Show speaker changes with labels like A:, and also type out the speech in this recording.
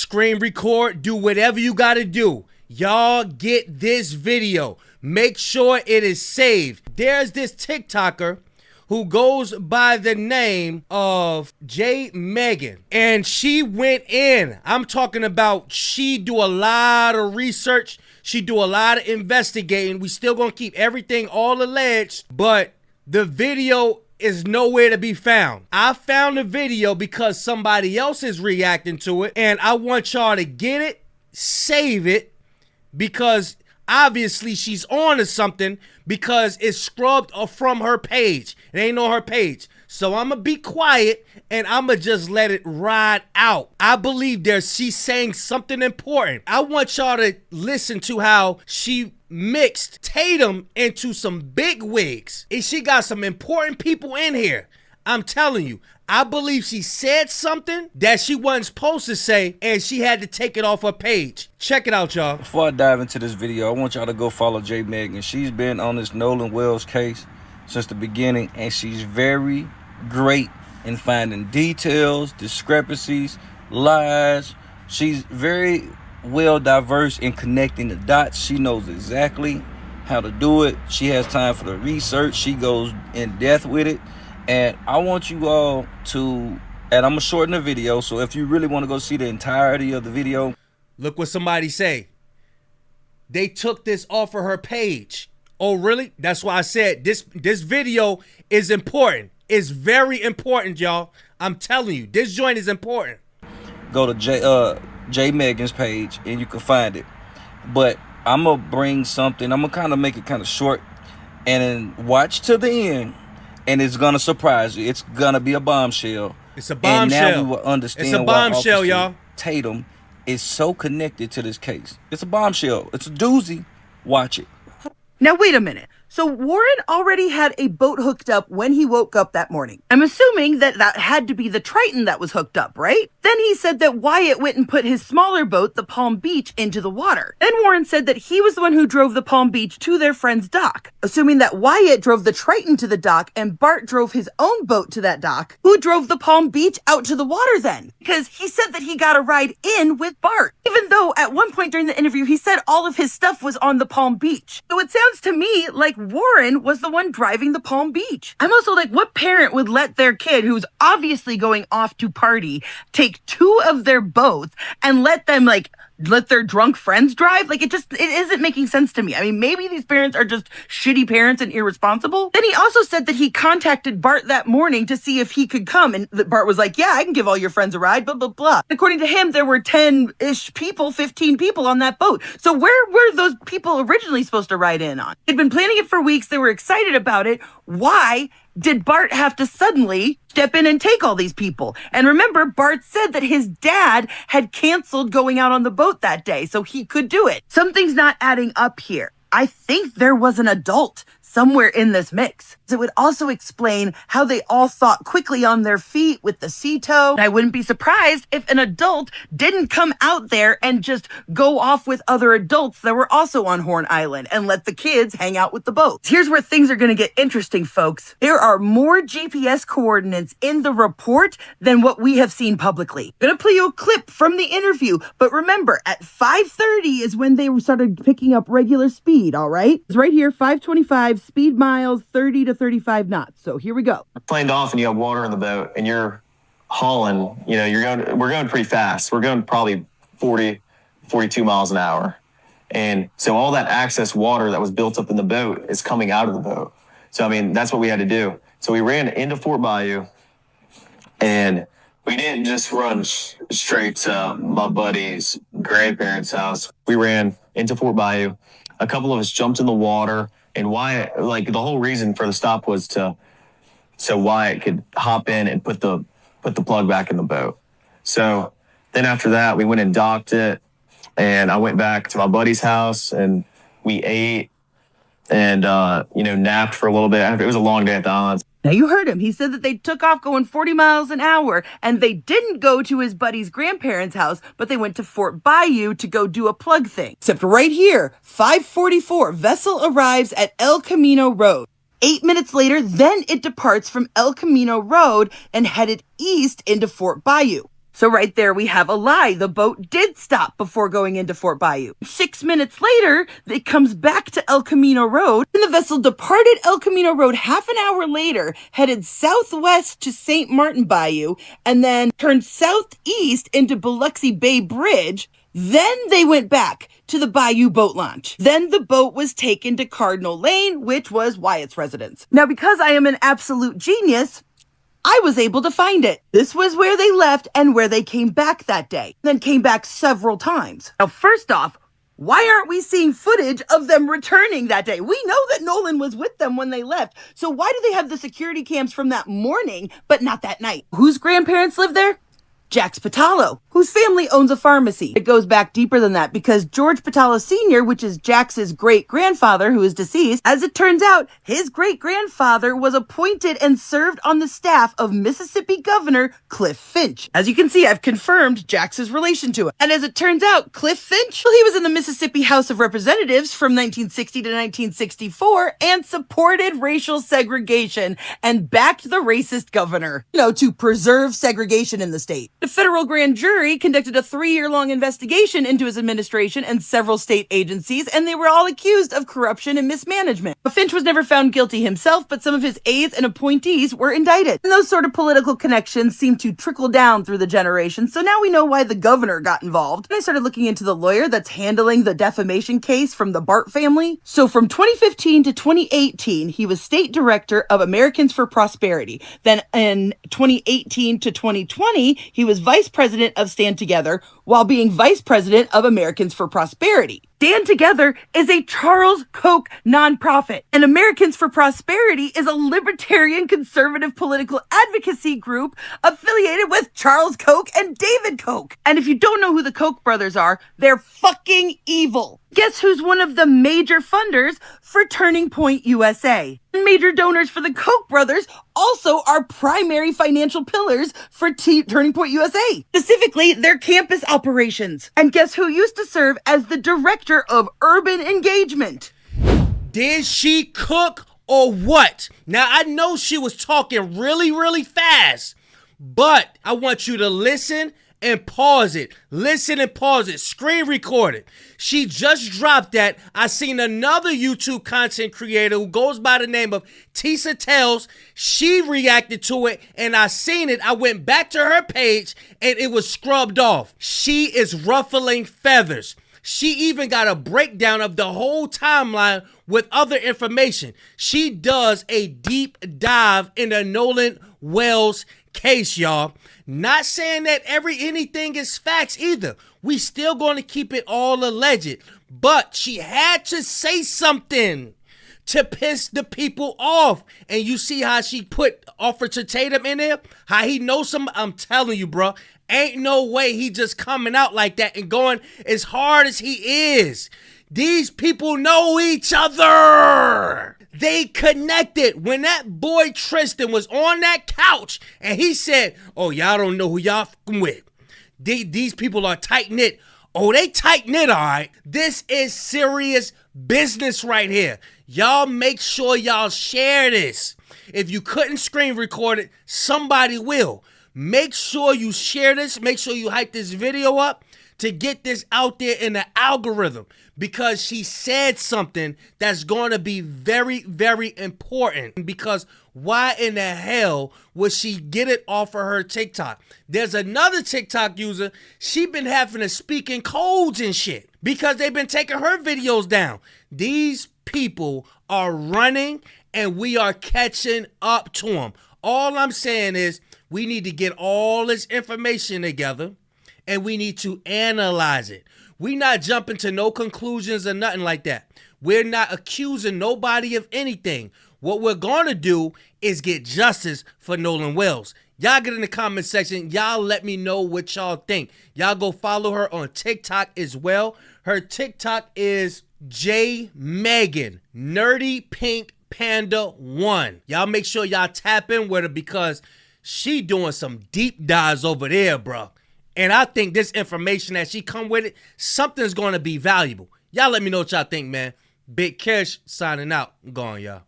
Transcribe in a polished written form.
A: screen record, do whatever you gotta do. Y'all get this video. Make sure it is saved. There's this TikToker who goes by the name of J Megan, and she went in. I'm talking about she do a lot of research. She do a lot of investigating. We still gonna keep everything all alleged, but the video is nowhere to be found. I found the video because somebody else is reacting to it, and I want y'all to get it, save it, because obviously she's on to something, because it's scrubbed from her page. It ain't on her page. So I'm gonna be quiet and I'm gonna just let it ride out. I believe she's saying something important. I want y'all to listen to how she mixed Tatum into some big wigs. And she got some important people in here. I'm telling you, I believe she said something that she wasn't supposed to say, and she had to take it off her page. Check it out, y'all.
B: Before I dive into this video, I want y'all to go follow J Megan. She's been on this Nolan Wells case since the beginning, and she's very great in finding details, discrepancies, lies. She's very well diverse in connecting the dots. She knows exactly how to do it. She has time for the research. She goes in depth with it. And I want you all to, and I'm gonna shorten the video, so if you really want to go see the entirety of the video.
A: Look what somebody say. They took this off of her page. Oh, really? That's why I said this video is important. It's very important, y'all. I'm telling you, this joint is important.
B: Go to J Megan's page and you can find it. But I'm gonna bring something. I'm gonna kind of make it kind of short, and then watch to the end. And it's gonna surprise you. It's gonna be a bombshell.
A: It's a bombshell.
B: And now we will understand.
A: It's a bombshell, y'all.
B: Tatum is so connected to this case. It's a bombshell. It's a doozy. Watch it.
C: Now, wait a minute. So Warren already had a boat hooked up when he woke up that morning. I'm assuming that had to be the Triton that was hooked up, right? Then he said that Wyatt went and put his smaller boat, the Palm Beach, into the water. Then Warren said that he was the one who drove the Palm Beach to their friend's dock. Assuming that Wyatt drove the Triton to the dock and Bart drove his own boat to that dock, who drove the Palm Beach out to the water then? Because he said that he got a ride in with Bart, even though at one point during the interview he said all of his stuff was on the Palm Beach. So it sounds to me like Warren was the one driving the Palm Beach. I'm also like, what parent would let their kid, who's obviously going off to party, take two of their boats and let their drunk friends drive? Like, it isn't making sense to me. I mean, maybe these parents are just shitty parents and irresponsible. Then he also said that he contacted Bart that morning to see if he could come. And Bart was like, yeah, I can give all your friends a ride, blah, blah, blah. According to him, there were 10-ish people, 15 people on that boat. So where were those people originally supposed to ride in on? They'd been planning it for weeks. They were excited about it. Why did Bart have to suddenly step in and take all these people? And remember, Bart said that his dad had canceled going out on the boat that day, so he could do it. Something's not adding up here. I think there was an adult somewhere in this mix. It would also explain how they all thought quickly on their feet with the sea tow. I wouldn't be surprised if an adult didn't come out there and just go off with other adults that were also on Horn Island and let the kids hang out with the boats. Here's where things are going to get interesting, folks. There are more GPS coordinates in the report than what we have seen publicly. I'm going to play you a clip from the interview, but remember, at 5:30 is when they started picking up regular speed, all right? It's right here, 525, speed miles, 30 to 35 knots. So here we go.
D: Planed off and you have water in the boat and you're hauling, we're going pretty fast. We're going probably 40, 42 miles an hour. And so all that excess water that was built up in the boat is coming out of the boat. So, I mean, that's what we had to do. So we ran into Fort Bayou, and we didn't just run straight to my buddy's grandparents' house. We ran into Fort Bayou. A couple of us jumped in the water. And Wyatt, the whole reason for the stop was so Wyatt could hop in and put the plug back in the boat. So then after that, we went and docked it, and I went back to my buddy's house and we ate and napped for a little bit. It was a long day at the islands.
C: Now, you heard him. He said that they took off going 40 miles an hour, and they didn't go to his buddy's grandparents' house, but they went to Fort Bayou to go do a plug thing. Except right here, 5:44, vessel arrives at El Camino Road. 8 minutes later, then it departs from El Camino Road and headed east into Fort Bayou. So right there we have a lie. The boat did stop before going into Fort Bayou. 6 minutes later, it comes back to El Camino Road, and the vessel departed El Camino Road half an hour later, headed southwest to St. Martin Bayou, and then turned southeast into Biloxi Bay Bridge. Then they went back to the Bayou boat launch. Then the boat was taken to Cardinal Lane, which was Wyatt's residence. Now, because I am an absolute genius, I was able to find it. This was where they left and where they came back that day. Then came back several times. Now, first off, why aren't we seeing footage of them returning that day? We know that Nolan was with them when they left. So why do they have the security cams from that morning, but not that night? Whose grandparents lived there? Jack's Patalo, whose family owns a pharmacy. It goes back deeper than that because George Patalo Sr., which is Jax's great-grandfather who is deceased, as it turns out, his great-grandfather was appointed and served on the staff of Mississippi Governor Cliff Finch. As you can see, I've confirmed Jax's relation to him. And as it turns out, Cliff Finch, well, he was in the Mississippi House of Representatives from 1960 to 1964 and supported racial segregation and backed the racist governor, to preserve segregation in the state. The federal grand jury conducted a 3-year-long investigation into his administration and several state agencies, and they were all accused of corruption and mismanagement. Finch was never found guilty himself, but some of his aides and appointees were indicted. And those sort of political connections seem to trickle down through the generations, so now we know why the governor got involved. And I started looking into the lawyer that's handling the defamation case from the Bart family. So from 2015 to 2018, he was state director of Americans for Prosperity. Then in 2018 to 2020, he was vice president of Stand Together while being vice president of Americans for Prosperity. Stand Together is a Charles Koch nonprofit, and Americans for Prosperity is a libertarian conservative political advocacy group affiliated with Charles Koch and David Koch. And if you don't know who the Koch brothers are, they're fucking evil. Guess who's one of the major funders for Turning Point USA? Major donors for the Koch brothers also are primary financial pillars for Turning Point USA, specifically their campus operations. And guess who used to serve as the director of urban engagement?
A: Did she cook or what? Now, I know she was talking really, really fast, but I want you to listen and pause it. Listen and pause it. Screen record it. She just dropped that. I seen another YouTube content creator who goes by the name of Tisa Tells. She reacted to it and I seen it. I went back to her page and it was scrubbed off. She is ruffling feathers. She even got a breakdown of the whole timeline with other information. She does a deep dive in the Nolan Wells case, y'all. Not saying that anything is facts either. We still going to keep it all alleged. But she had to say something to piss the people off. And you see how she put Officer Tatum in there? How he knows some. I'm telling you, bro. Ain't no way he just coming out like that and going as hard as he is. These people know each other. They connected. When that boy Tristan was on that couch and he said, oh, y'all don't know who y'all fucking with. These people are tight-knit. Oh, they tight-knit, all right. This is serious business right here. Y'all make sure y'all share this. If you couldn't screen record it, somebody will. Make sure you share this. Make sure you hype this video up to get this out there in the algorithm, because she said something that's going to be very, very important. Because why in the hell would she get it off of her TikTok? There's another TikTok user. She been having to speak in codes and shit because they've been taking her videos down. These people are running and we are catching up to them. All I'm saying is we need to get all this information together and we need to analyze it. We not jumping to no conclusions or nothing like that. We're not accusing nobody of anything. What we're going to do is get justice for Nolan Wells. Y'all get in the comment section. Y'all let me know what y'all think. Y'all go follow her on TikTok as well. Her TikTok is J Megan Nerdy Pink Panda 1. Y'all make sure y'all tap in with her because she doing some deep dives over there, bro. And I think this information that she come with it, something's going to be valuable. Y'all let me know what y'all think, man. Big Kish signing out. I'm gone, y'all.